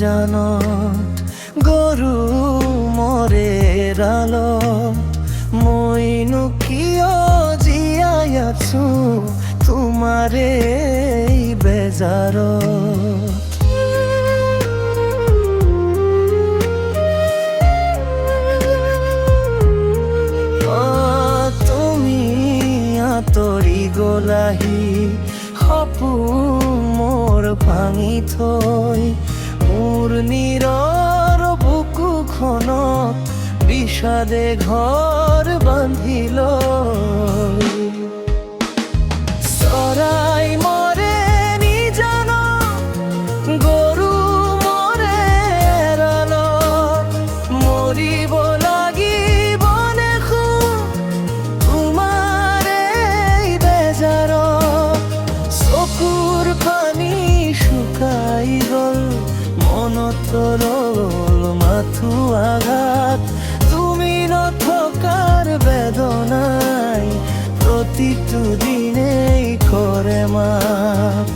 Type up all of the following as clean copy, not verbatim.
জানত গৰু মৰে ৰালত মইনো কিয় জীয়াই আছো তোমাৰে বেজাৰত। আঁতৰি গলাহি সপোন মোৰ ভাঙি থৈ মোৰ নীৰৰ বুকুখনত বিষাদে ঘৰ বান্ধি লৈ। চৰাই মৰে নিজানত গৰু মৰে এৰালত মৰিব লাগিব দেখোন তোমাৰ এই বেজাৰত। চকুৰ পানী শুকাই গ'ল মনত ৰ'ল মাথো আঘাত তুমি নথকাৰ বেদনাই প্ৰতিটো দিনেই কৰে মাত।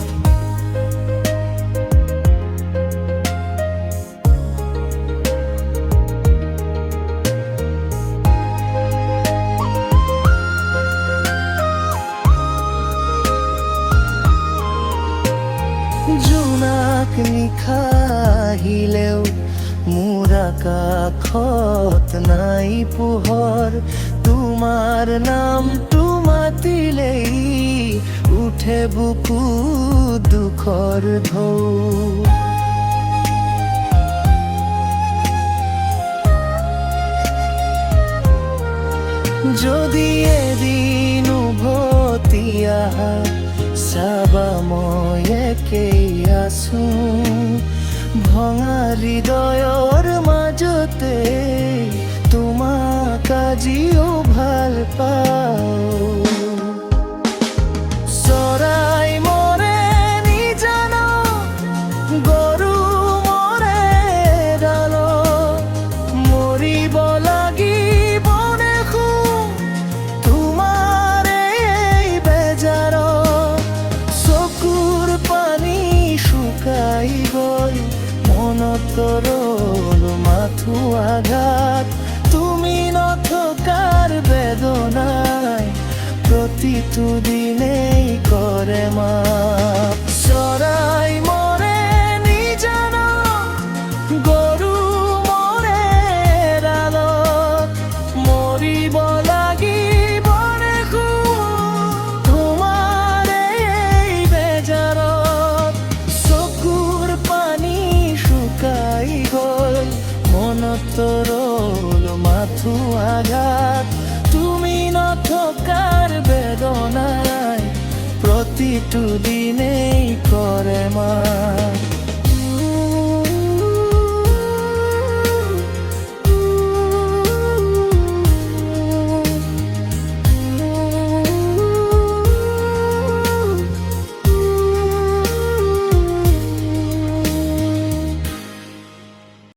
জোনাক নিশা আহিলেও মোৰ আকাশত নাই পোহৰ তোমাৰ নামটো মাতিলেই উঠে বুকু দুখৰ ঢৌ। যদি এদিন উভতি আহা চাবা মই একেই আছো ভঙা হৃদয়ৰ মাজতে তোমাক আজিও ভাল পাওঁ। চৰাই মৰে নিজানত গৰু মৰে ডালত মৰিব লাগিব দেখোন তোমাৰ এই বেজাৰত। চকুৰ পানী শুকাই গ'ল মনত ৰ'ল মাথো আঘাত তুমি নথকাৰ বেদনাই প্ৰতিটো দিনেই কৰে মাত। চৰাই মৰে নিজানত গৰু মৰে ডালত মৰিব লাগিব দেখোন তোমাৰ এই বেজাৰত। চকুৰ পানী শুকাই গ'ল মনত ৰ'ল মাথো আঘাত তুমি নথকাৰ বেদনাই প্ৰতিটো দিনেই কৰে মাত।